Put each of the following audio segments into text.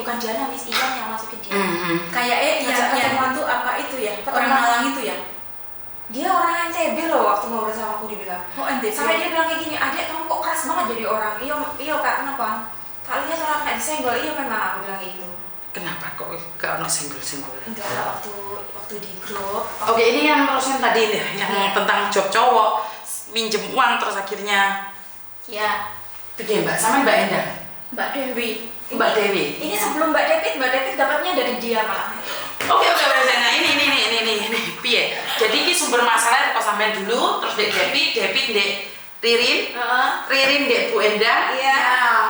bukan Diana Miss, Ian yang masukin dia. Kayak yang ketemuan tuh apa itu ya? Orang Malang itu ya? Dia orang NTB loh waktu ngobrol sama aku, dibilang. Oh, NTB. Sampai dia bilang kayak gini, "Adek kamu kok keras banget jadi orang." Iya Kak, kenapa? Tak lihat orang kena disenggol. Iya memang, aku bilang kayak gitu. Kenapa kok gak ono senggol-senggol? Enggak, waktu di grup. Oke, ini yang terus yang tadi nih, yang tentang job cowok minjem uang terus akhirnya Ya. Oke, Mbak, sama Mbak Endah. Mbak Dewi. Mbak Dewi. Ini sebelum Mbak David dapatnya dari dia malah. Oke, nah ini piye. Jadi ini sumber masalah kok sampean dulu, terus Dek David Dek Ririn Dek Bu Endah. Iya.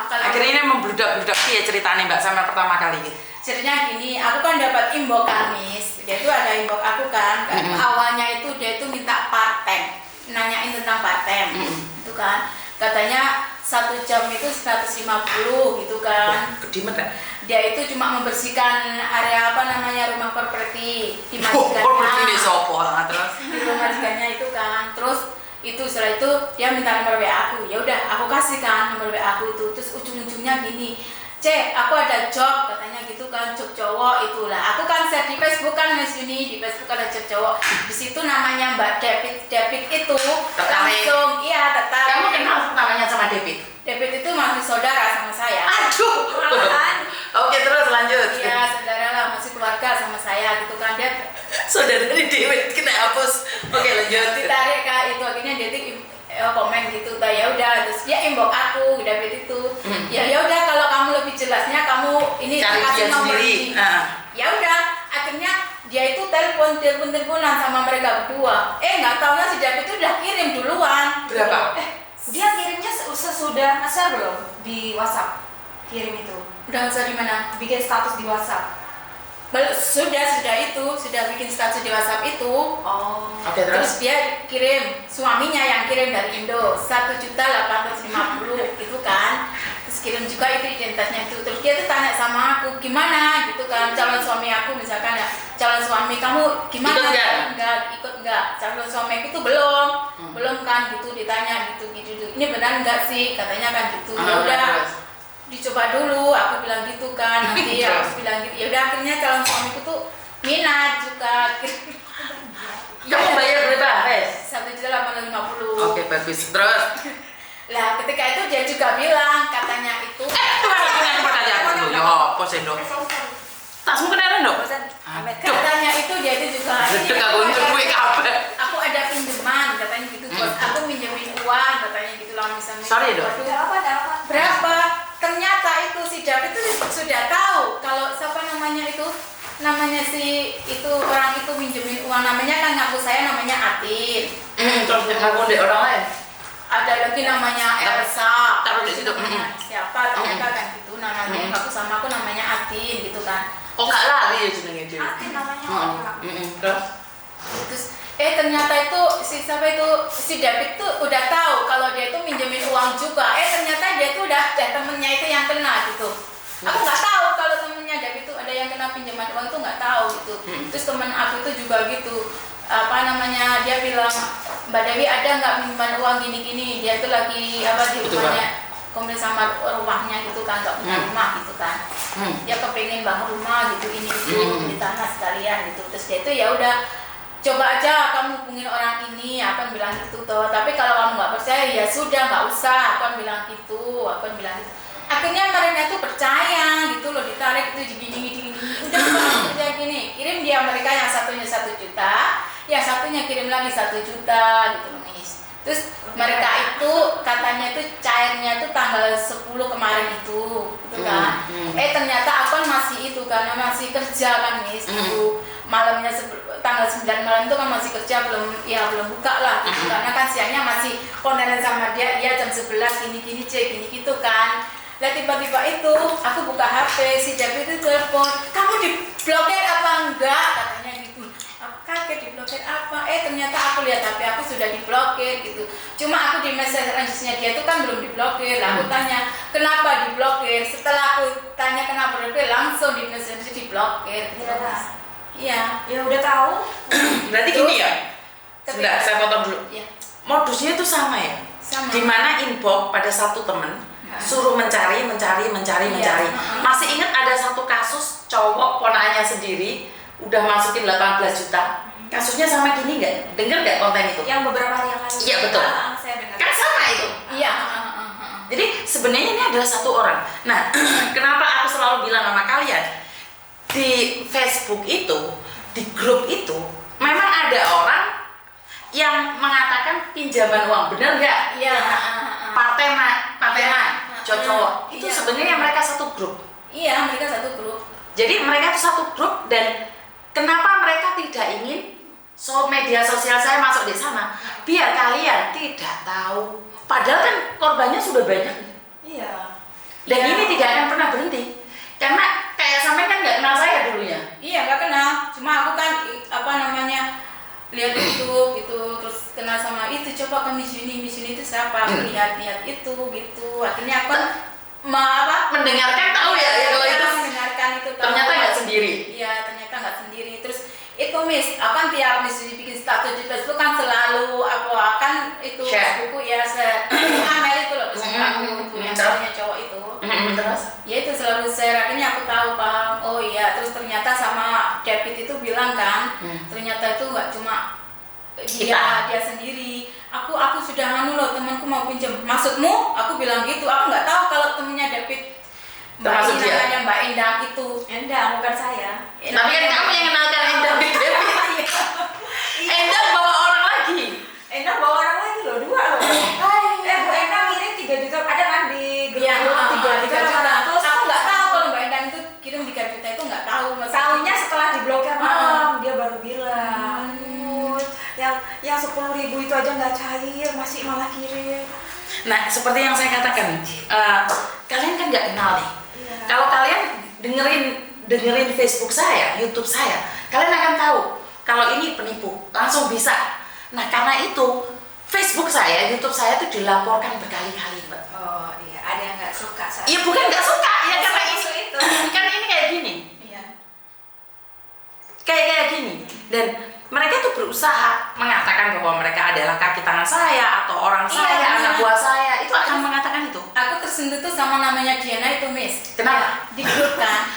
Akhirnya ini membludak-bludak piye ceritanya Mbak sama pertama kali ini. Ceritanya gini, aku kan dapat inbox Kamis. Dia tuh ada inbox aku kan. Awalnya itu dia itu minta part time, nanyain tentang part time. Itu kan. Katanya 1 jam itu 150 gitu kan. Gede banget. Dia itu cuma membersihkan area apa namanya rumah properti di majikannya. Properti ini sopo terus. Di rumah majikannya itu kan. Terus itu setelah itu dia minta nomor WA aku. Ya udah, aku kasih kan nomor WA aku itu. Terus ujung-ujungnya gini, "Cek, aku ada job," katanya gitu kan, job cowok itulah. Aku kan share di Facebook kan Mas Yuni, di Facebook ada job cowok. Di situ namanya Mbak David itu langsung tertarik. Kamu kenal namanya sama David? David itu masih saudara sama saya. Aduh. Oke, terus lanjut. Iya, saudara lah, masih keluarga sama saya gitu kan. Dia Saudara dari David kena hapus. Oke, lanjut. ditarik Kak, itu akhirnya dia komen gitu. Ya udah, terus dia inbox aku, David itu. Ya udah, kalau kamu lebih jelasnya kamu ini Cari kasih dia nomor sendiri. ini. Ya udah, akhirnya dia itu teleponan sama mereka berdua. Nggak taunya si David itu udah kirim duluan. Berapa? Dia kirimnya sesudah nge-share belum di WhatsApp? Kirim itu. Udah nge-share di mana? Bikin status di WhatsApp. Sudah bikin status di WhatsApp itu. Oh. Oke, Terus terus. dia kirim, suaminya yang kirim dari Indo 1.850 gitu kan. Terus kirim juga itu identitasnya itu. Terus dia tuh tanya sama aku, "Gimana?" gitu kan, calon suami aku misalkan ya, "Calon suami kamu gimana?" Ikut enggak? Calon suami aku tuh belum kan gitu, ditanya gitu. "Ini benar enggak sih?" katanya kan gitu. Ya udah, dicoba dulu, aku bilang gitu kan. Nanti aku bilang gitu. Ya udah, akhirnya calon suamiku tuh minat juga. Kamu bayar berapa? 1.850. Oke, bagus. Terus. Lah ketika itu dia juga bilang katanya itu. Ya, apa sih, Dok? Tak semua kenalan, Dok? Katanya itu dia itu juga. Sedek aku untuk gue kabeh. Aku ada pinjaman katanya gitu. Bos, aku minjemin uang katanya gitu lah misalnya. Sorry, Dok. Berapa? Ternyata itu si David itu sudah tahu kalau siapa namanya itu. Namanya si itu orang itu minjemin uang, namanya kan ngaku saya namanya Atin. Terus ngaku di orang lain. Ada lagi namanya Elsa. Taruh di situ. Siapa ternyata kan gitu namanya. Ngaku sama aku namanya Atin gitu kan. Oh, gak lari ya jenenge dia. Atin namanya. Terus Ternyata itu si David tuh udah tahu kalau dia itu minjemin uang juga. Ternyata dia tuh udah temennya itu yang kena gitu. Aku nggak tahu kalau temennya David itu ada yang kena pinjaman uang, itu nggak tahu gitu. Terus temen aku itu juga gitu. Dia bilang, "Mbak Dewi ada nggak pinjaman uang gini-gini?" Dia itu lagi di rumahnya, komplain sama rumahnya gitu kan, nggak punya rumah gitu kan. Dia kepengen bangun rumah gitu ini itu di tanah sekalian gitu. Terus dia itu ya udah, "Coba aja kamu hubungin orang ini," aku bilang gitu toh. "Tapi kalau kamu nggak percaya ya sudah, nggak usah," aku bilang gitu. Akhirnya mereka tuh percaya gitu loh, ditarik itu gini. Udah kerja gini, kirim dia mereka yang satunya 1 juta, yang satunya kirim lagi 1 juta gitu loh, Miss. Terus mereka itu katanya itu cairnya itu tanggal 10 kemarin itu gitu kan. Ternyata aku masih itu karena masih kerja kan, Miss. Itu malamnya tanggal 9 malam itu kan masih kerja, belum buka lah gitu. Karena kan siangnya masih konten sama dia jam 11 gini cek gitu kan. Lah tiba-tiba itu aku buka HP, si David itu telepon, "Kamu diblokir apa enggak?" katanya gitu. Aku kaget, diblokir apa? Ternyata aku lihat HP aku sudah diblokir gitu. Cuma aku di message-nya dia itu kan belum diblokir. Lah aku tanya, "Kenapa diblokir?" Setelah aku tanya kenapa diblokir, langsung di message diblokir gitu. Iya. Ya udah tahu. berarti gini ya. Sebentar, saya potong dulu. Iya. Modusnya itu sama ya? Sama. Dimana inbox pada satu temen suruh mencari. Masih ingat ada satu sendiri udah masukin 18 juta. Kasusnya sama gini nggak? Dengar nggak konten itu? Yang beberapa hari yang lalu. Iya, betul. Saya dengar. Kan sama itu. Iya. Jadi sebenarnya ini adalah satu orang. Nah, kenapa aku selalu bilang sama kalian di Facebook itu, di grup itu, memang ada orang yang mengatakan pinjaman uang, benar nggak? Iya. Pateman, cowok. Itu Iya. sebenarnya mereka satu grup. Iya, mereka satu grup. Jadi mereka itu satu grup dan kenapa mereka tidak ingin media sosial saya masuk di sana? Biar kalian tidak tahu. Padahal kan korbannya sudah banyak. Iya. Dan Iya. ini tidak akan pernah berhenti. Karena kayak sampai kan nggak kenal saya dulunya. Iya, nggak kenal. Cuma aku kan lihat YouTube gitu, terus kenal sama itu, coba ke Miss Yuni itu siapa? Aku lihat itu gitu. Akhirnya aku Mendengarkan tahu ya kalau itu. mendengarkan itu tahu. Ternyata nggak sendiri. Iya, ternyata nggak sendiri. Terus itu Miss, aku kan tiap Miss Yuni bikin status di Facebook kan selalu itu Share. buku ya Amel itu loh, pesan aku itu yang namanya cowok itu. Terus? Ya itu selalu share, akhirnya aku tahu Bang. Oh iya, terus ternyata sama David itu bilang kan, ternyata itu nggak cuma dia sendiri. Aku sudah loh, temanku mau pinjam. Maksudmu? Aku bilang gitu. Aku nggak tahu kalau temennya David Termasuk dia? namanya Mbak Endang itu. Endang, bukan saya. Tapi kan kamu yang kenalkan Endang di Devi. Endang bawa orang lagi. Endang bawa orang lagi loh, 2 loh. Bu Endang ngirim 3 juta, ada kan di grup Iya, 3 juta. Terus aku nggak tahu kalau Mbak Endang itu kirim 3 juta itu nggak tahu. Tahunya setelah diblokir malam, dia baru bilang. Yang 10.000 itu aja nggak cair, masih malah kirim. Nah, seperti yang saya katakan, kalian kan nggak kenal nih. Iya. Kalau kalian dengerin Facebook saya, YouTube saya, kalian akan tahu kalau ini penipu, langsung bisa. Nah, karena itu Facebook saya, YouTube saya itu dilaporkan berkali-kali, Mbak. Oh iya, ada yang nggak suka. Iya, bukan nggak suka, ya karena Musuh itu. kan ini kayak gini, Iya. kayak gini, dan mereka tuh berusaha mengatakan bahwa mereka adalah kaki tangan saya atau orang Iya, saya, benar. anak buah saya, itu akan mengatakan itu. Aku tersentuh tuh sama namanya Diana itu Miss. Kenapa? Di grup kan.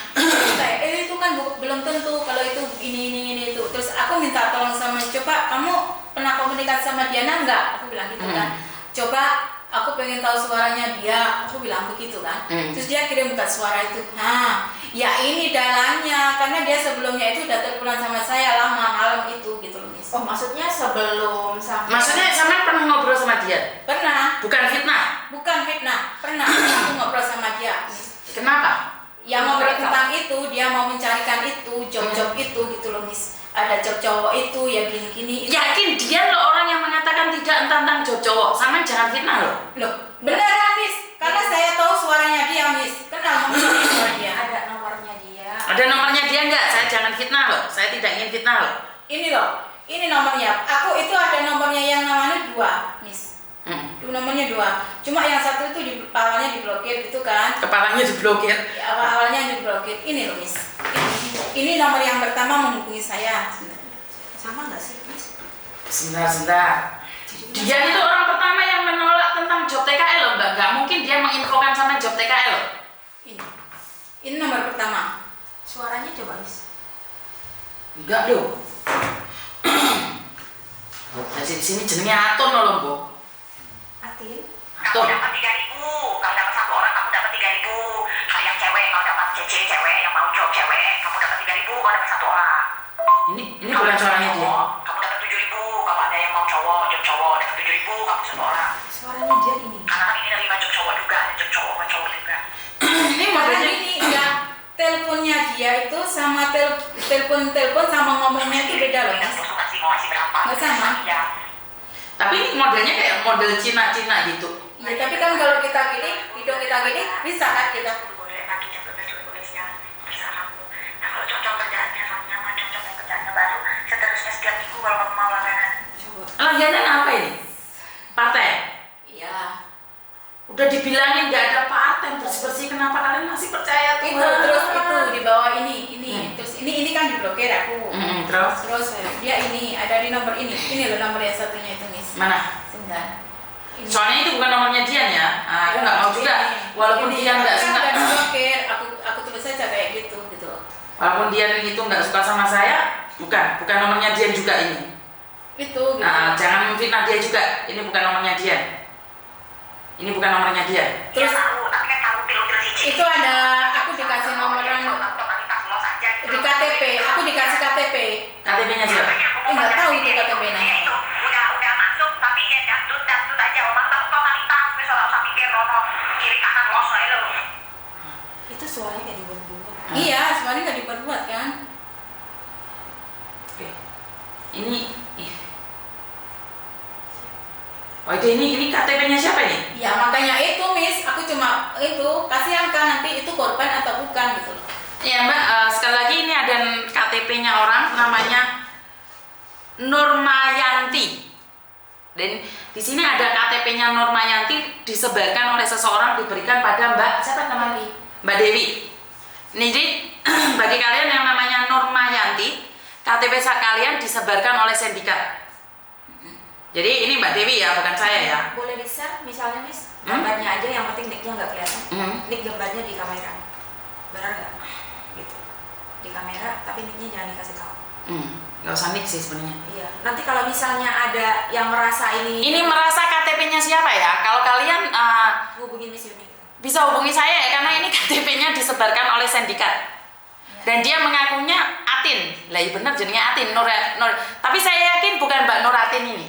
Kayak itu kan belum tentu kalau itu ini itu. Terus aku minta tolong sama, coba kamu pernah komunikasi sama Diana enggak? Aku bilang gitu kan. Coba aku pengen tahu suaranya dia. Aku bilang begitu kan. Terus dia kirimkan suara itu. Nah, ya ini dalangnya karena dia sebelumnya itu udah teleponan sama saya lama malam itu gitu loh Miss. Oh, maksudnya sebelum sampai. Maksudnya sama pernah ngobrol sama dia? Pernah. Bukan fitnah? Bukan fitnah. Pernah. Aku ngobrol sama dia. Miss. Kenapa? Yang ngobrol tentang itu, dia mau mencarikan itu, job-job itu gitu loh Miss. Ada job cowok itu ya gini-gini. Yakin dia loh orang yang mengatakan tidak tentang job cowok. Sama jangan fitnah loh. Loh, beneran Miss. Karena saya tahu suaranya dia Miss. Kenal suara dia. Ada nomornya dia. Ada nomornya dia enggak? Saya jangan fitnah loh. Saya tidak ingin fitnah loh. Ini loh, ini nomornya. Aku itu ada nomornya yang namanya 2 Miss. Itu nomornya 2. Cuma yang satu itu awalnya diblokir gitu kan. Kepalanya diblokir. Ya, awalnya diblokir. Ini loh Miss. Ini nomor yang pertama menghubungi saya. Sama nggak sih, Mas? Sebentar. Dia itu orang pertama yang menolak tentang job TKL loh, Mbak. Nggak mungkin dia menginfokan sama job TKL loh. Ini nomor pertama. Suaranya coba, Mas. Enggak loh. Nah, di sini jenenge Aton loh, Mbok. Atin. Aton. Kamu dapat 3.000, kalau dapat 1 orang kamu dapat 3.000. Kalau yang cewek, kalau dapat CC cewek yang mau job cewek, kamu dapat 3.000 kalau dapat 1 orang. Ini bukan suaranya dia. Kamu dapat 7.000 kalau ada yang mau cowok, job cowok dapat 7.000 kamu 1 orang. Suaranya dia ini. Karena kan ini nerima job cowok juga, ada job cowok sama cowok juga. Ini Karena modelnya ini ya teleponnya dia itu sama telepon sama ngomongnya itu beda loh Dan Mas. terus kasih mau kasih berapa? Nggak sama. Ya. Tapi ini modelnya kayak model Cina-Cina gitu. Ya tapi kan kalau kita gini, hidung kita gini bisa kan kita. Boleh pagi jam 12 boleh siang terserah kamu. Nah kalau cocok kerjaannya kamu nyaman, cocok yang kerjaannya baru, seterusnya setiap minggu kalau kamu mau langganan. Coba. Langganan apa ini? Paten. Iya. Udah dibilangin nggak ada paten bersih-bersih, kenapa kalian masih percaya tuh? Terus itu di bawah ini. Terus ini kan diblokir aku. Terus Dia ini ada di nomor ini. Ini loh nomor yang satunya itu Miss. mana? Sebentar. Ini. Soalnya itu bukan nomornya Dian ya. Aku nggak mau juga. Ini. Walaupun Ini. Dian nggak Kan suka. udah diblokir. Aku tulis saja kayak gitu. Walaupun Dian itu nggak suka sama saya, bukan nomornya Dian juga ini. Itu gitu. Jangan memfitnah dia juga. Ini bukan nomornya Dian. Ini bukan nomornya Dian. Terus tahu, tapi kan tahu pil-pil siji. itu ada aku dikasih nomor di KTP, aku dikasih KTP. KTP-nya siapa? Nggak tahu itu KTP-nya. Itu udah masuk, tapi ya dangdut aja. Omang tahu totalitas, wis ora usah mikir ono kiri kanan los ae lho. Itu suaranya kayak dibuat-buat. Iya, sebenarnya nggak diperbuat kan? Oke. Ini. Oh ini KTP-nya siapa ini? Ya makanya itu Miss, aku cuma itu kasihan kan nanti itu korban atau bukan gitu loh. Ya Mbak, sekali lagi ini ada KTP-nya orang namanya Nurmayanti. Dan di sini ada KTP-nya Nurmayanti disebarkan oleh seseorang diberikan pada Mbak siapa namanya? Mbak Dewi. Ini jadi bagi kalian yang namanya Nurmayanti, KTP kalian disebarkan oleh sindikat. Jadi ini Mbak Dewi ya, bukan saya ya. Boleh di-share misalnya Miss, gambarnya aja yang penting nicknya nggak kelihatan. Nick gambarnya di kamera. Benar nggak? Gitu. Di kamera, tapi nicknya jangan dikasih tahu. Nggak usah nick sih sebenarnya. Iya. Nanti kalau misalnya ada yang merasa Ini merasa KTP-nya siapa ya? Kalau kalian hubungin Miss Yuni. bisa hubungi saya ya, karena ini KTP-nya disebarkan oleh sindikat. Dan dia mengakunya Atin. Lah iya benar jadinya Atin, Nur. Tapi saya yakin bukan Mbak Nur Atin ini.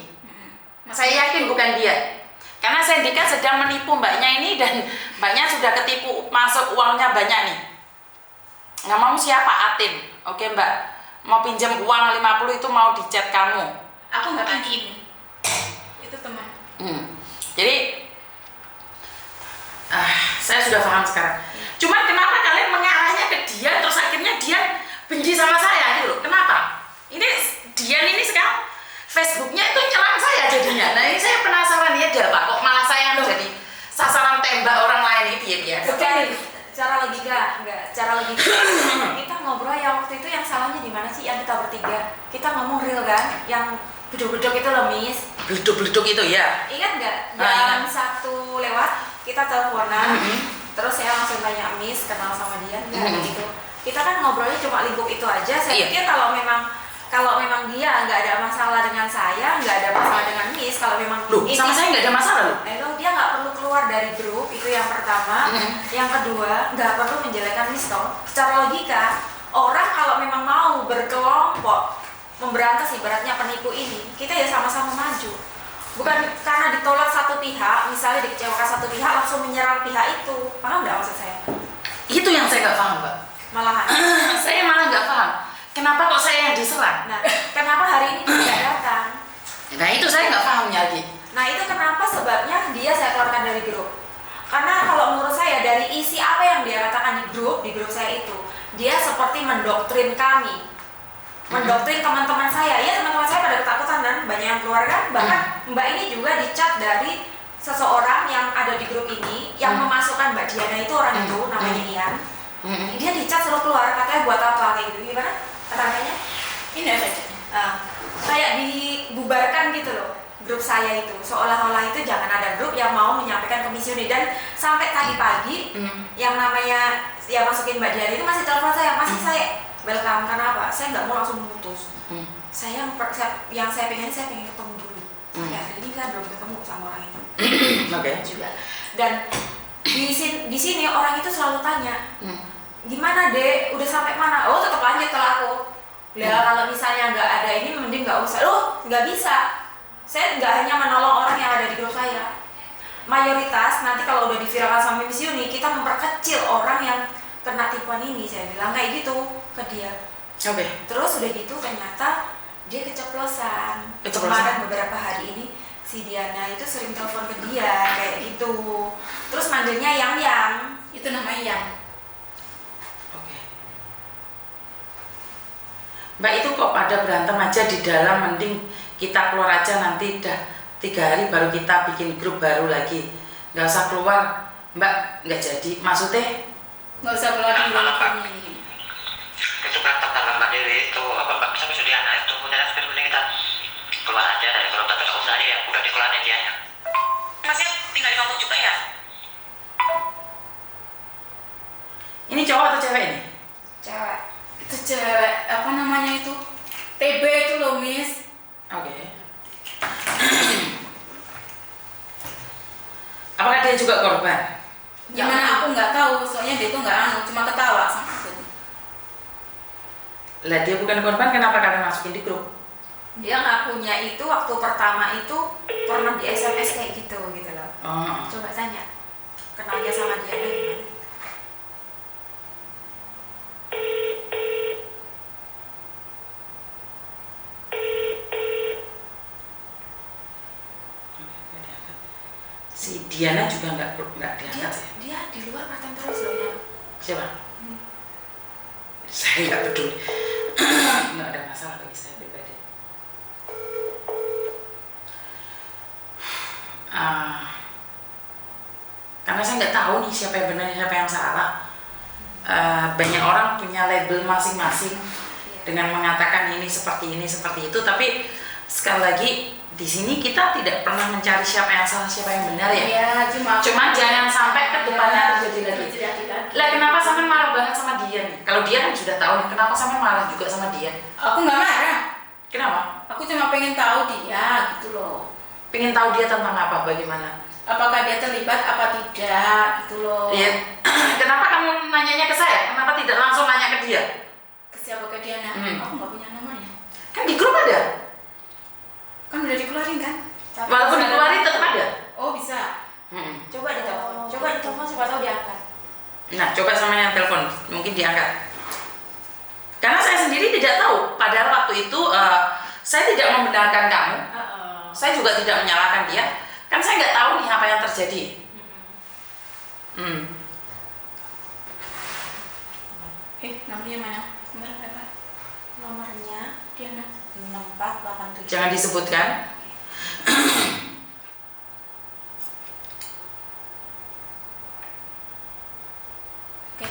Saya yakin bukan dia. Karena sindikat sedang menipu mbaknya ini dan mbaknya sudah ketipu, masuk uangnya banyak nih. Nggak mau siapa Atin. Oke Mbak, mau pinjam uang 50 itu mau di chat kamu. Aku nggak pinjam. Itu teman. Jadi saya sudah paham sekarang. Cuma kenapa kalian mengarahnya ke dia terus akhirnya dia benci sama saya gitu loh. Kenapa? Ini Dian ini sekarang Facebooknya itu nyerang saya jadinya. Nah ini saya penasaran ya dia Pak, kok malah saya yang jadi sasaran tembak orang lain itu ya. Cara logika, kita ngobrol yang waktu itu yang salahnya di mana sih yang kita bertiga? Kita ngomong real kan, yang beduk-beduk itu loh Miss. Beduk-beduk itu ya. Ingat nggak? Jam 1 lewat kita teleponan, terus saya langsung tanya Miss kenal sama dia nggak gitu. Kita kan ngobrolnya cuma lingkup itu aja. Saya pikir kalau memang dia nggak ada masalah dengan saya, nggak ada masalah dengan Miss, kalau memang sama saya nggak ada masalah loh. Dia nggak perlu keluar dari grup, itu yang pertama. Yang kedua, nggak perlu menjelekkan Miss toh. Secara logika, orang kalau memang mau berkelompok memberantas ibaratnya penipu ini, kita ya sama-sama maju. Bukan karena ditolak satu pihak, misalnya dikecewakan satu pihak langsung menyerang pihak itu. Paham nggak maksud saya? Itu yang saya nggak paham Mbak. Malahan. Saya malah nggak paham. Kenapa kok saya yang diserang? Nah, kenapa hari ini tidak datang? Nah itu saya nggak pahamnya lagi. Nah itu kenapa sebabnya dia saya keluarkan dari grup. Karena kalau menurut saya dari isi apa yang dia katakan di grup saya itu, dia seperti mendoktrin kami, mendoktrin teman-teman saya. Ya teman-teman saya pada ketakutan dan banyak yang keluar kan. Bahkan Mbak ini juga dicat dari seseorang yang ada di grup ini yang memasukkan Mbak Diana itu orang itu namanya Ian. Dia dicat suruh keluar, katanya buat apa kayak gitu, gimana? Kata-katanya? Ini ada Kayak dibubarkan gitu loh grup saya itu, seolah-olah itu jangan ada grup yang mau menyampaikan ke Miss Yuni. Dan sampai tadi pagi yang namanya ya masukin Mbak Diana itu masih telepon saya, masih saya welcome. Kenapa? Saya nggak mau langsung memutus. Yang saya pengen ketemu dulu. Ya hari ini kan belum ketemu sama orang itu. Juga. Dan di sini orang itu selalu tanya, gimana Dek, udah sampai mana? Oh tetap lanjut kalau aku. Ya kalau misalnya nggak ada ini mending nggak usah. Loh nggak bisa. Saya nggak hanya menolong orang yang ada di grup saya. Mayoritas nanti kalau udah diviralkan sama Miss Yuni, kita memperkecil orang yang kena tipuan ini. Saya bilang kayak gitu ke dia. Terus udah gitu ternyata dia keceplosan. Kemarin beberapa hari ini si Diana itu sering telepon ke dia kayak gitu. Terus manggilnya yang itu namanya Yang. Mbak itu kok pada berantem aja di dalam, mending kita keluar aja nanti udah 3 hari baru kita bikin grup baru lagi. Nggak usah keluar Mbak, nggak jadi. Maksudnya? Nggak usah keluar di dalam kami. Itu berantem sama Mbak Dewi itu apa Mbak bisa besok Diana itu punya mending kita keluar aja dari grup, tapi nggak usah ya udah dikeluarin dia. Masih tinggal di kampung juga ya? Ini cowok atau cewek ini? cewek. Itu cewek apa namanya itu? TB itu loh, Miss. Oke. Apakah dia juga korban? Gimana aku nggak tahu, soalnya dia itu nggak cuma ketawa sama aku. Lah dia bukan korban, kenapa kalian masukin di grup? Dia ngakunya itu waktu pertama itu pernah di SMS kayak gitu loh. Oh. Coba tanya, kenalnya sama dia gimana? Si Diana juga nggak Dia, diangkat ya? dia di luar part-time terus loh ya. Siapa? Saya nggak peduli. Nggak ada masalah bagi saya pribadi. Karena saya nggak tahu nih siapa yang benar siapa yang salah. Banyak orang punya label masing-masing dengan mengatakan ini seperti itu, tapi sekali lagi di sini kita tidak pernah mencari siapa yang salah siapa yang benar ya. Iya, Cuma jangan sampai ke depannya terjadi lagi. lagi. Lah kenapa sampai marah banget sama dia nih? Kalau dia kan sudah tahu nih, kenapa sampai marah juga sama dia? Aku nggak marah. Kenapa? Aku cuma pengen tahu dia gitu loh. Pengen tahu dia tentang apa, bagaimana? Apakah dia terlibat apa tidak gitu loh. Iya. Kenapa kamu nanyanya ke saya? Kenapa tidak langsung nanya ke dia? Ke siapa ke dia? Nah, aku nggak punya nomornya. Kan di grup ada. Kan udah dikeluarin kan? Walaupun dikeluarin tetap ada. Oh bisa. Coba ditelepon, siapa tahu diangkat. Nah, coba sama yang telepon, mungkin diangkat. Karena saya sendiri tidak tahu. Padahal waktu itu saya tidak membenarkan kamu. Saya juga tidak menyalahkan dia. Kan saya nggak tahu nih apa yang terjadi. Nomornya mana? Nomor berapa? Nomornya Diana. 6487. Jangan disebutkan. Oke.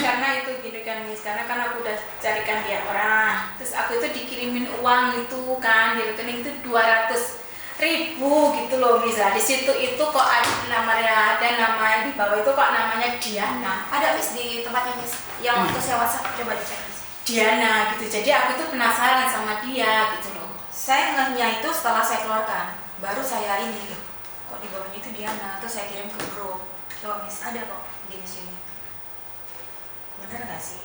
Karena itu gini kan Miss, karena kan aku udah carikan dia orang, terus aku itu dikirimin uang itu kan di rekening itu 200.000 gitu loh Miss. Di situ itu kok ada namanya di bawah itu kok namanya Diana. Ada Miss di tempatnya Miss, yang waktu saya WhatsApp, coba dicek Miss. Diana gitu, jadi aku tuh penasaran sama dia gitu loh. Saya ngehnya itu setelah saya keluarkan, baru saya ini kok di bawahnya itu Diana, terus saya kirim ke grup. Coba Miss, ada kok di Miss ini. Bener nggak sih?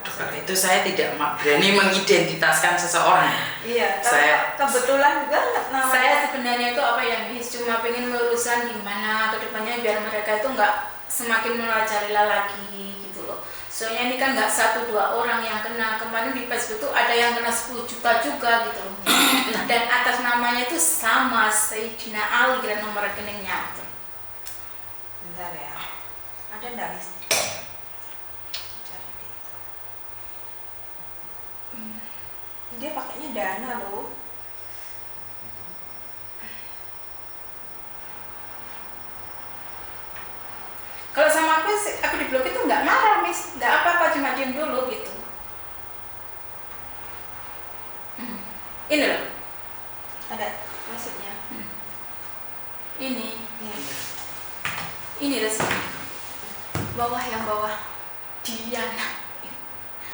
Kalau itu saya tidak berani mengidentitaskan seseorang. Iya, Saya- kebetulan banget namanya. Saya sebenarnya itu apa ya Miss, cuma pengen melurusan gimana kedepannya biar mereka itu nggak semakin merajalela lagi gitu loh. Soalnya ini kan nggak 1-2 orang yang kena, kemarin di Facebook tuh ada yang kena 10 juta juga gitu loh. Dan atas namanya itu sama Sayyidina Ali dan nomor rekeningnya gitu. Bentar ya, ada nggak Miss? Cari deh. Dia pakainya Dana loh. Kalau sama aku sih, aku di blog itu nggak marah Miss, nggak apa-apa, cuma diem dulu gitu. Ini loh, Ada maksudnya. ini Nih, resmi bawah yang bawah. Diana.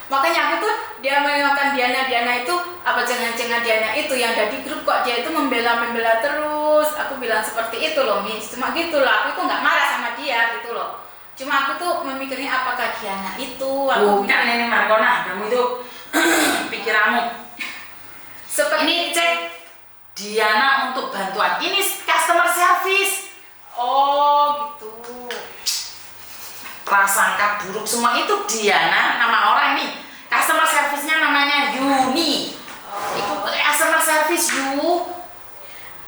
Makanya aku tuh dia mengenalkan Diana itu apa jangan-jangan Diana itu yang ada di grup kok dia itu membela terus. Aku bilang seperti itu loh Miss, cuma gitu loh, aku tuh nggak marah sama dia gitu loh. Cuma aku tuh memikirnya apakah Diana itu aku Bukan ini Markona, kamu itu pikiranmu. seperti Ini cek Diana untuk bantuan. Ini customer service. Oh gitu. Prasangka buruk semua itu Diana, nama orang nih. Customer service-nya namanya Yuni. Itu customer service you.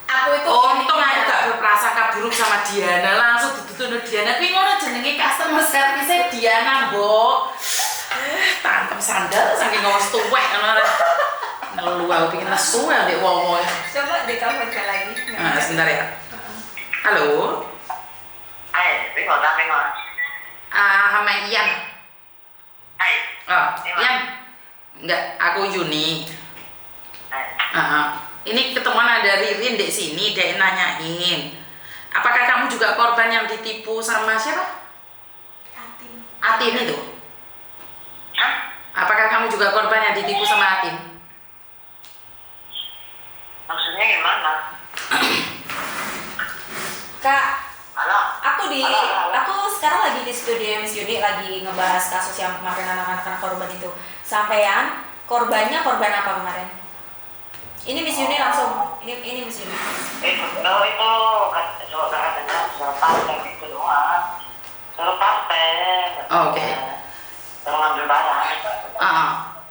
Aku itu Untung aku gak berprasangka buruk sama Diana, langsung dituduh Diana. Kuwi ngono jenenge customer service Diana, Mbok. Tantem sandal saking ngomong tuwek ngono. Nelu aku pengen nesu ya ndek wong-wong. Coba ditelepon lagi. Nah, sebentar ya. Halo. Hai, bingung tak bingung. Sama Ian. Hai. Oh, Ian. Enggak, aku Yuni. Hai. Ini ketemuan ada Ririn di sini, dia nanyain. Apakah kamu juga juga korban yang ditipu sama siapa? Atin itu? Hah? Apakah kamu juga korban yang ditipu sama Atin? Maksudnya gimana? Kak, Halo? aku sekarang lagi di studio Miss Yuni lagi ngebahas kasus yang kemarin anak-anak korban itu. Sampean korban apa kemarin? Ini Miss Yuni langsung. Ini Miss Yuni. Itu katanya suruh partai gitu doang. Suruh partai. Oh, oke. Suruh ngambil barang.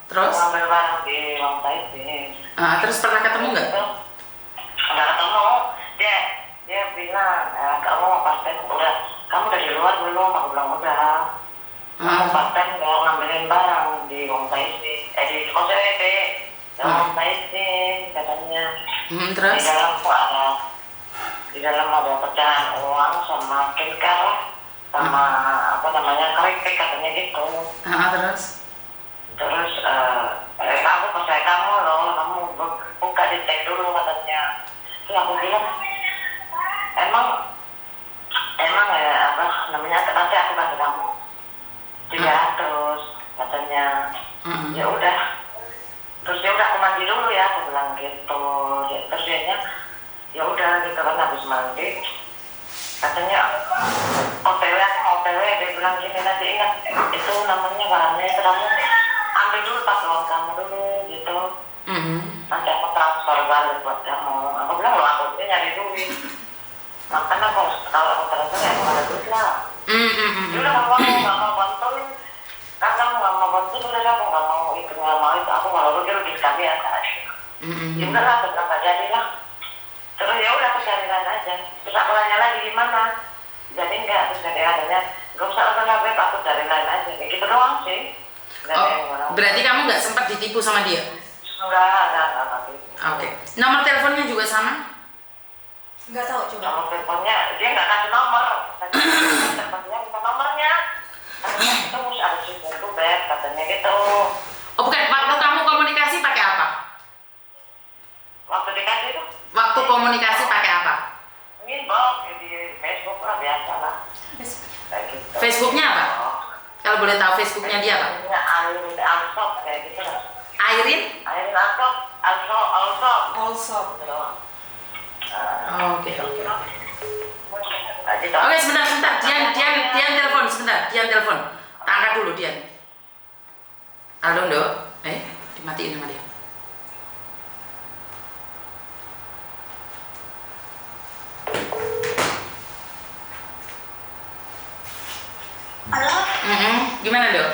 Terus? Suruh ngambil barang di ruang Taipei. Terus pernah ketemu nggak? Nggak ketemu. Dia bilang, kamu pasten kamu udah di luar belum? Aku bilang udah. Kamu pasten nggak ngambilin barang di ruang Taipei, di OCWP, di ruang Taipei katanya. Terus? Di dalam ada pecahan uang sama kinkar, sama keripik katanya gitu. Terus? Aku percaya kamu loh, kamu buka dicek dulu katanya. Terus aku bilang, emang ya nanti aku kasih kamu 300 katanya. Ya udah. Terus dia udah aku mandi dulu ya, aku bilang gitu. Terus ya udah gitu kan habis mandi. Katanya OTW, dia bilang gini, nanti ingat itu namanya barangnya itu kamu ambil dulu pakai uang kamu dulu gitu. Nanti aku transfer balik buat kamu. Aku bilang loh, aku ini nyari duit. Makanya kalau aku transfer ya aku ada duit lah. Dia udah kamu nggak mau bantuin, kan kamu nggak mau bantuin, udah aku nggak mau itu, aku kalau rugi sekali ya kan. Ya udah lah, tetap nggak jadi lah. Terus ya udah aku cari lain aja. Terus aku tanya lagi gimana? Jadi enggak, terus jadi adanya gak usah beb, aku cari lain aja. Kayak gitu doang sih. Berarti kamu nggak sempat ditipu sama dia? Enggak. Oke. Nomor teleponnya juga sama? Nggak tahu coba. Nomor teleponnya dia nggak kasih nomor. Teleponnya bukan nomornya. Katanya itu harus ada sistem tuh beb, katanya gitu. Oh bukan, waktu kamu komunikasi pakai apa? Waktu dikasih itu? Waktu komunikasi pakai apa? Inbox di Facebook lah, biasa lah. Kayak gitu. Facebooknya apa? Kalau boleh tahu Facebooknya dia apa? Airin Alsop kayak gitu lah. Airin? Airin Alsop. Oke. Nah, gitu. Oke, sebentar. Dian telepon. Angkat dulu, Dian. Halo, Ndok. Dimatiin sama dia. Halo? Gimana, Dok?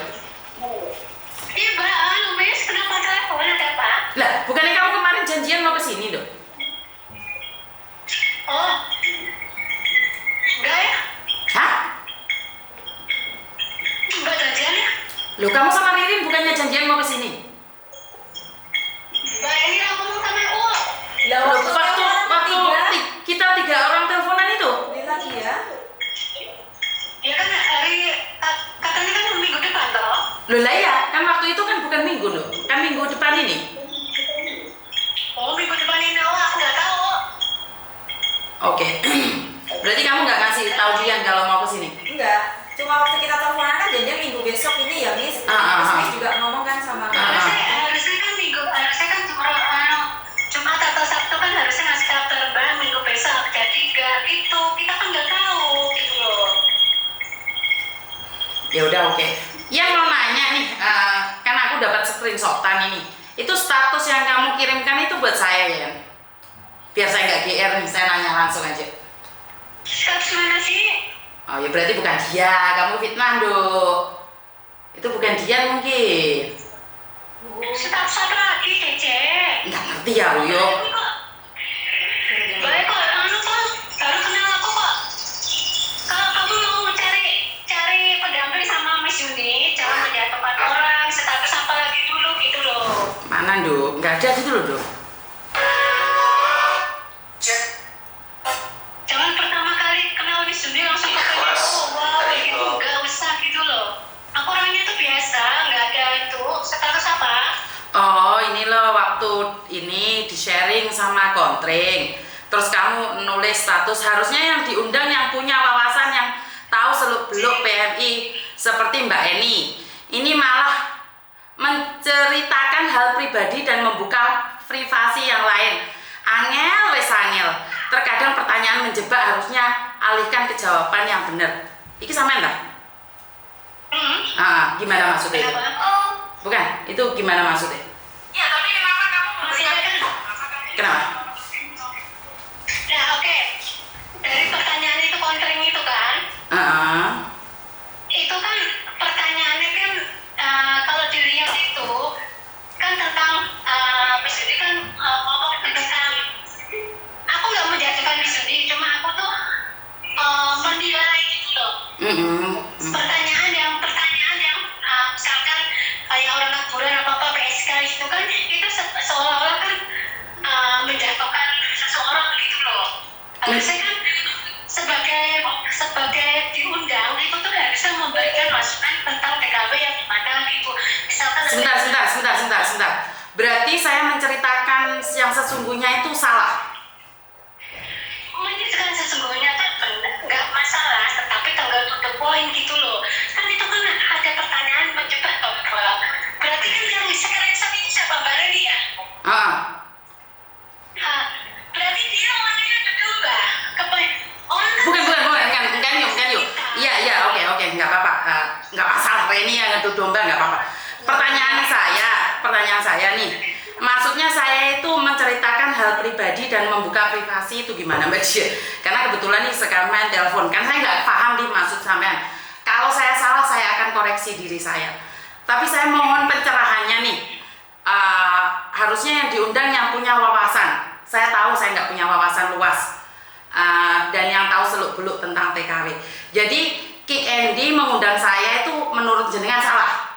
Iya, Mbak. Halo, Miss. Kenapa telepon? Ada apa? Lah, bukannya kamu kemarin janjian mau kesini, Dok? Oh. Enggak ya? Hah? Enggak janjian ya? Loh, kamu sama Ririn bukannya janjian mau kesini? Mbak, ini aku mau sama uang. Lah Waktu kita 3 orang teleponan itu? bilang iya. Ya kan katanya kan minggu depan toh. Loh lah ya, kan waktu itu kan bukan minggu loh, kan minggu depan ini. Oh, minggu depan ini aku nggak tahu. Oke. Berarti kamu nggak ngasih tahu Dian kalau mau kesini? Enggak. Cuma waktu kita teleponan kan janjian minggu besok ini ya, Miss. Terus Miss juga ngomong kan sama Harusnya kan Jumat atau Sabtu kan harusnya ngasih kabar Mbak minggu besok. Jadi enggak itu, kita kan nggak tahu gitu loh. Ya udah oke. Yang mau nanya nih, kan aku dapat screenshotan ini. Itu status yang kamu kirimkan itu buat saya ya? Biar saya nggak GR nih, saya nanya langsung aja. Status mana sih? Oh ya berarti bukan dia, kamu fitnah Dok. Itu bukan dia mungkin. Status apa lagi, Cece? Nggak ngerti ya Uyo. Baik kok, kamu tuh baru kenal aku kok. Kalau kamu mau cari pendamping sama Miss Yuni, jangan melihat tempat orang, status apa lagi dulu gitu loh. Mana Dok? Nggak ada gitu loh Dok. Jangan pertama kali kenal Miss Yuni langsung katanya, oh wow, gitu, nggak usah gitu loh. Aku orangnya tuh biasa, nggak ada itu. Status apa? Oh ini loh waktu ini di sharing sama Kontring. Terus kamu nulis status, harusnya yang diundang yang punya seperti Mbak Eni, ini malah menceritakan hal pribadi dan membuka privasi yang lain. Angel wes angel. Terkadang pertanyaan menjebak, harusnya alihkan ke jawaban yang benar. Iki sampean Mbak? Gimana maksudnya itu? Bukan, itu gimana maksudnya? Ya, tapi kenapa kamu Kenapa? Ya, oke. Dari pertanyaan itu counseling itu kan? Itu kan pertanyaannya kan kalau dilihat itu kan tentang Misudi kan ngomong tentang aku nggak menjatuhkan Misudi, cuma aku tuh menilai gitu loh. Pertanyaan yang misalkan kayak orang liburan apa PSK itu kan itu seolah-olah kan menjatuhkan seseorang gitu loh. Harusnya kan sebagai diundang itu tuh harusnya memberikan masukan tentang TKW yang gimana gitu. Misalkan Sebentar. Berarti saya menceritakan yang sesungguhnya itu salah. menceritakan sesungguhnya kan nggak masalah, tetapi tinggal to the point gitu loh. Kan itu kan ada pertanyaan menjebak toh. Berarti kan yang sekarang ini siapa Mbak Reni ya? Berarti dia orangnya berubah. Bukan yuk. Iya, oke, nggak apa-apa. Nggak masalah, Reni yang ngadu domba nggak apa-apa. Pertanyaan saya nih, maksudnya saya itu menceritakan hal pribadi dan membuka privasi itu gimana Mbak Dia? Karena kebetulan nih sekarang main telepon, kan saya nggak paham nih maksud sampean. Kalau saya salah, saya akan koreksi diri saya. Tapi saya mohon pencerahannya nih. Harusnya yang diundang yang punya wawasan. Saya tahu saya nggak punya wawasan luas. Dan yang tahu seluk-beluk tentang TKW. Jadi Ki Endi mengundang saya itu menurut jenengan salah?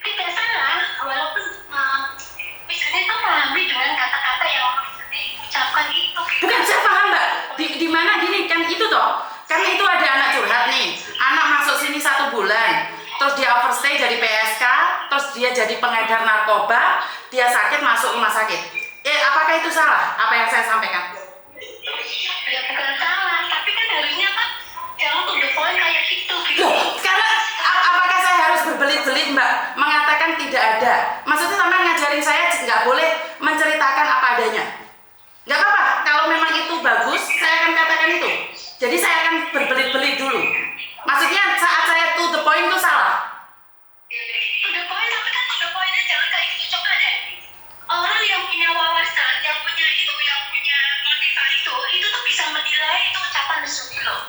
Tidak salah, walaupun misalnya itu memahami dengan kata-kata yang diucapkan itu. Bukan, saya paham Mbak. Di mana gini kan itu toh? Kan itu ada anak curhat nih. Anak masuk sini 1 bulan, terus dia overstay jadi PSK, terus dia jadi pengedar narkoba, dia sakit masuk rumah sakit. Apakah itu salah? Apa yang saya sampaikan? Ya bukan salah, tapi kan harusnya kan jangan to the point kayak gitu. Loh, karena apakah saya harus berbelit-belit Mbak mengatakan tidak ada? Maksudnya sampai ngajarin saya nggak boleh menceritakan apa adanya. Nggak apa-apa, kalau memang itu bagus saya akan katakan itu. Jadi saya akan berbelit-belit dulu. Maksudnya saat saya to the point itu salah. To the point, tapi kan to the point-nya jangan kayak gitu. Coba deh, orang yang punya wawasan, yang punya motivasi itu tuh bisa menilai itu ucapan Misudi loh.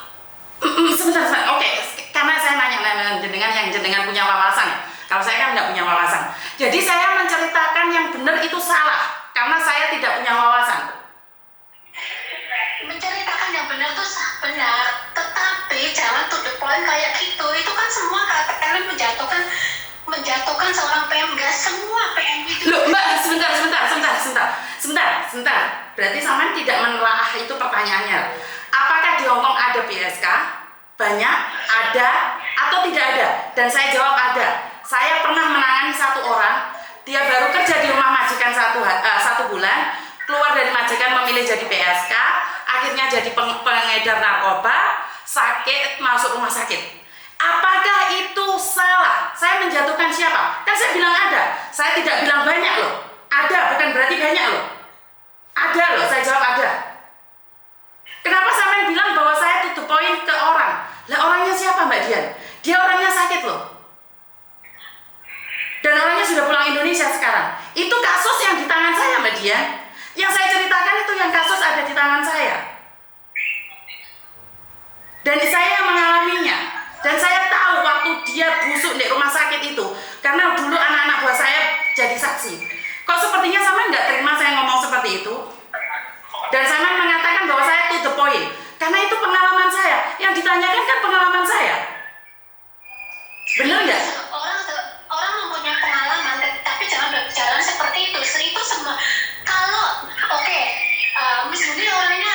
Sebentar. Oke, karena saya nanya jenengan yang jenengan punya wawasan. Kalau saya kan nggak punya wawasan. Jadi saya menceritakan yang benar itu salah karena saya tidak punya wawasan. Menceritakan yang benar tuh benar, tetapi jangan to the point kayak gitu. Itu kan semua kalian menjatuhkan seorang PM. Nggak semua PM itu. Loh Mbak, sebentar. Berarti sampean tidak menelaah itu pertanyaannya. Apakah di Hongkong ada PSK? Banyak? Ada? Atau tidak ada? Dan saya jawab ada. Saya pernah menangani 1 orang, dia baru kerja di rumah majikan 1 bulan, keluar dari majikan memilih jadi PSK, akhirnya jadi pengedar narkoba, sakit, masuk rumah sakit. Apakah itu salah? Saya menjatuhkan siapa? Kan saya bilang ada. Saya tidak bilang banyak loh. Ada, bukan berarti banyak loh. Ada loh, saya jawab ada. Kenapa sampean bilang bahwa saya to the point ke orang? Lah orangnya siapa Mbak Dian? Dia orangnya sakit loh. Dan orangnya sudah pulang Indonesia sekarang. Itu kasus yang di tangan saya Mbak Dian. Yang saya ceritakan itu yang kasus ada di tangan saya. Dan saya yang mengalaminya. Dan saya tahu waktu dia busuk di rumah sakit itu. Karena dulu anak-anak buah saya jadi saksi. Kok sepertinya sama nggak terima saya ngomong seperti itu? Dan sama mengatakan bahwa saya to the point. Karena itu pengalaman saya. Yang ditanyakan kan pengalaman saya. Bener nggak? Orang mempunyai pengalaman, tapi jangan berbicara seperti itu. Itu semua. Kalau Misudi orangnya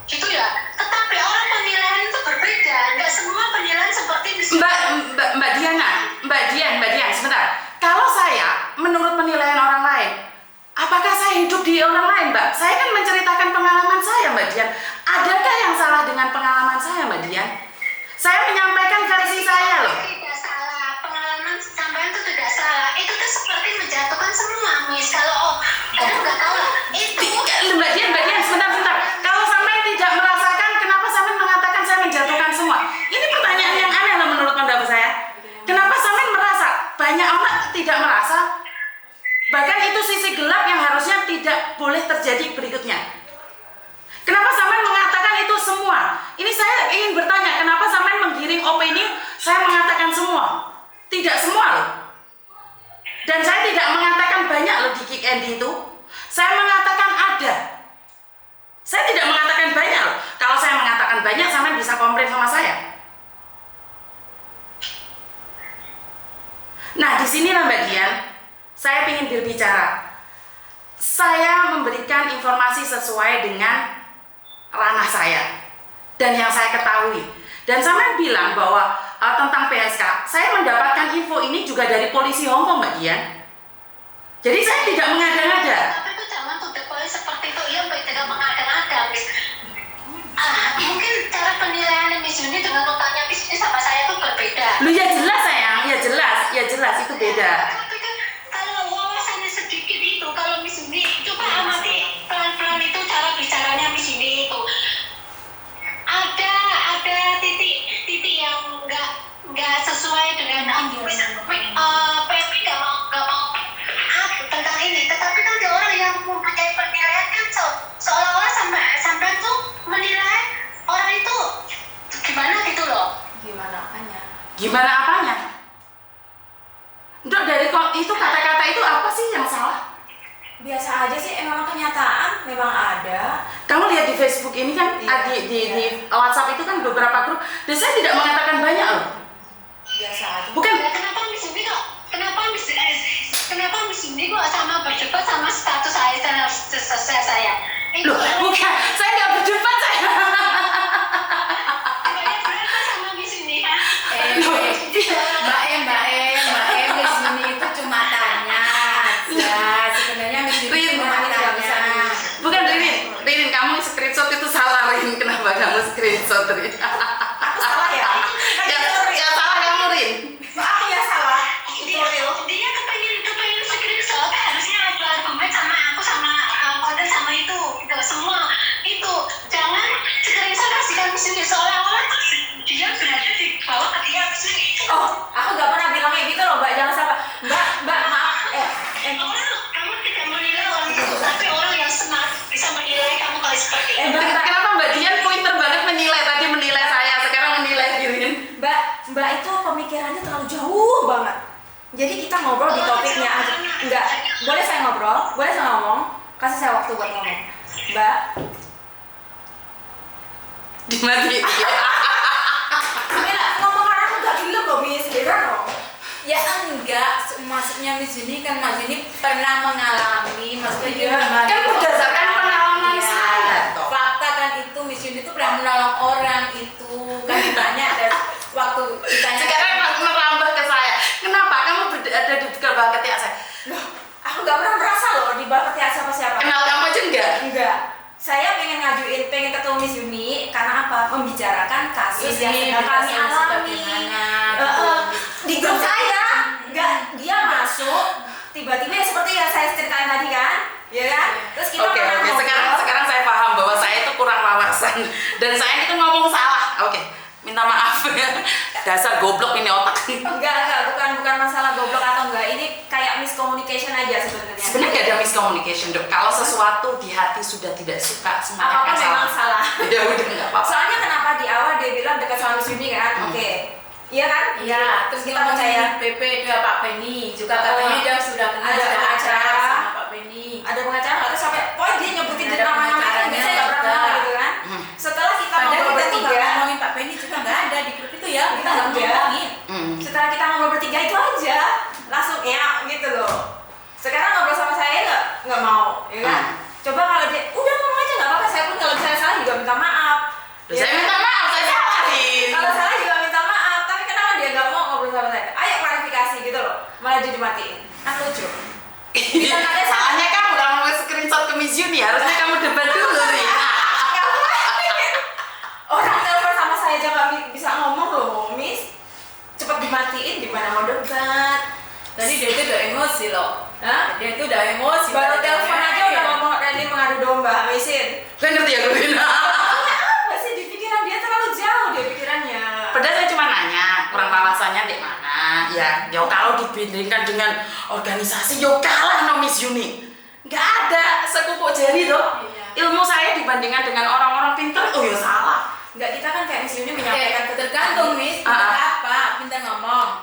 gitu ya. Tetapi orang penilaian itu berbeda. Nggak semua penilaian seperti Misudi. Mbak Dian, sebentar. Kalau saya menurut penilaian orang lain, apakah saya hidup di orang lain, Mbak? Saya kan menceritakan pengalaman saya, Mbak Dian. Adakah yang salah dengan pengalaman saya, Mbak Dian? Saya menyampaikan versi saya loh. Tidak salah, pengalaman sampean itu tidak salah. Itu tuh seperti menjatuhkan semua, Miss. Kalau kalian nggak tahu lah, itu. Mbak Dian, sebentar. Kalau sampai tidak merasakan, kenapa sampai mengatakan saya menjatuhkan semua? Ini pertanyaan yang aneh loh menurut pendapat saya. Kenapa sampai merasa? Banyak orang tidak merasa. Bahkan itu sisi gelap yang harusnya tidak boleh terjadi berikutnya. Kenapa sampai mengatakan itu semua? Ini saya ingin bertanya, kenapa sampai menggiring opini saya mengatakan semua? Tidak semua loh. Dan saya tidak mengatakan banyak loh di Kick Andy itu. Saya mengatakan ada. Saya tidak mengatakan banyak loh. Kalau saya mengatakan banyak, sampai bisa komplain sama saya. Nah, disinilah Mbak Dian, saya ingin berbicara. Saya memberikan informasi sesuai dengan ranah saya dan yang saya ketahui. Dan sampai bilang bahwa tentang PSK, saya mendapatkan info ini juga dari polisi Hongkong, Mbak Dian. Jadi saya tidak mengada-ngada. Tapi itu jangan tuh polis seperti itu, iya tidak mengada-ngada, Miss. Mungkin cara penilaian Miss Yuni dengan notanya Miss Yuni sama saya itu berbeda. Lu ya jelas sayang, ya jelas itu beda. Tapi kan kalau wawasannya sedikit itu, kalau Miss Yuni coba amati pelan-pelan itu cara bicaranya Miss Yuni itu. Ada titik yang nggak sesuai dengan Pepi nggak mau tentang ini, tetapi kan ada orang yang mempunyai penilaian kan seolah-olah sampai tuh menilai orang itu gimana gitu loh. Gimana apanya? Dok, dari itu kata-kata itu apa sih yang salah? Biasa aja sih, memang kenyataan memang ada. Kamu lihat di Facebook ini kan, Iya, di WhatsApp itu kan beberapa grup, dan saya tidak mengatakan banyak loh. Biasa aja. Bukan. Ya, kenapa Miss Yuni kok sama berdebat sama status saya dan saya itu Loh, bukan, saya nggak berdebat saya. berapa sama Miss Yuni kan? Mbak Em, Miss Yuni itu cuma tanya aja. Sebenarnya Miss Yuni Rin, cuma tanya. Bukan Rin, kamu screenshot itu salah Rin. Kenapa kamu screenshot Rin? Aku salah ya? Ya salah kamu Rin. Aku ya salah. Itu real. Dia kepengen screenshot, harusnya ada argumen sama aku sama konten sama itu gitu semua itu. Jangan screenshot kasihkan Miss Yuni seolah-olah dia berada di bawah ketika Miss Yuni itu. Oh, aku nggak pernah bilang kayak gitu loh, Mbak. Jangan sampai. Mbak, maaf. Kamu tidak menilai orang itu, tapi orang yang smart bisa menilai kamu kalau seperti itu. Mbak, Kenapa Mbak Dian pointer banget menilai, tadi menilai saya, sekarang menilai Rin? Mbak itu pemikirannya terlalu jauh banget. Jadi kita ngobrol di topiknya aja. Enggak, boleh saya ngobrol? Boleh saya ngomong? Kasih saya waktu buat ngomong. Mbak, Dimatiin. Mila, ngomong orang aku gak film loh, Miss. Beda dong. Ya enggak, maksudnya Miss Yuni kan Mas Yuni pernah mengalami, maksudnya dia Iya, kan berdasarkan pengalaman Iya, saya, toh. fakta kan itu Miss Yuni itu pernah menolong orang itu kan ditanya dan waktu ditanya Sekarang merambah ke saya. Kenapa kamu ada di bawah ketiak saya? Loh, aku gak pernah merasa loh di bawah ketiak siapa-siapa. Kenal kamu aja enggak? Enggak. Saya pengen ketemu Miss Yuni karena apa? Membicarakan kasus yang sedang kami alami. Di grup saya, enggak, dia masuk tiba-tiba ya seperti yang saya ceritain tadi kan, ya kan? Terus kita Oke, pernah ngobrol. sekarang saya paham bahwa saya itu kurang wawasan dan saya itu ngomong salah. Oke, minta maaf. Dasar goblok ini otak. Enggak, bukan masalah goblok atau enggak. Ini kayak miscommunication aja sebenarnya. Sebenarnya nggak ada miscommunication dok. Kalau sesuatu di hati sudah tidak suka, semuanya Apa-apa kan memang salah. Ya udah nggak apa-apa. Soalnya kenapa di awal dia bilang dekat sama Miss Yuni kan? Oke. Iya kan? Iya, terus kita kita percaya. PP dia Pak Penny juga katanya dia sudah kenal Ada sudah pengacara. acara sama Pak Penny. Ada pengacara nggak? Terus sampai pokoknya dia nyebutin Ada nama-nama pengacaranya yang saya nggak pernah kenal juga. gitu kan? Setelah kita Padahal ngobrol kita tuh nggak bertiga, ngomongin Pak Penny juga nggak ada di grup itu ya, kita nggak Iya. ngomongin. setelah kita ngobrol bertiga itu aja langsung ya gitu loh. Sekarang ngobrol sama saya nggak mau, ya kan? Coba kalau dia udah ngomong aja nggak apa-apa. Saya pun kalau misalnya salah juga minta maaf. Loh, saya minta maaf, saya salahin. Kalau salah juga minta maaf. Tapi kenapa dia nggak mau ngobrol sama saya? Ayo klarifikasi gitu loh. Malah jadi matiin. Kan lucu. Bisa nggak ada Salahnya kamu udah mau screenshot ke Miss Yuni, harusnya kamu debat dulu nih. Orang telepon sama saya aja nggak bisa ngomong gimana mau debat. Tadi dia itu udah emosi loh. Hah? Dia itu udah emosi. Baru telepon aja udah ngomong Randy mengadu domba, Mesin. Saya ngerti ya gue. Apa sih di pikiran dia terlalu jauh dia pikirannya. Padahal saya cuma nanya kurang wawasannya di mana. Ya, yo kalau dibandingkan dengan organisasi yo kalah no Miss Uni. Nggak ada sekupuk jari tuh. Iya. Ilmu saya dibandingkan dengan orang-orang pintar, oh ya salah. Enggak, kita kan kayak Miss Uni menyampaikan Tergantung Miss, pintar apa, pintar ngomong.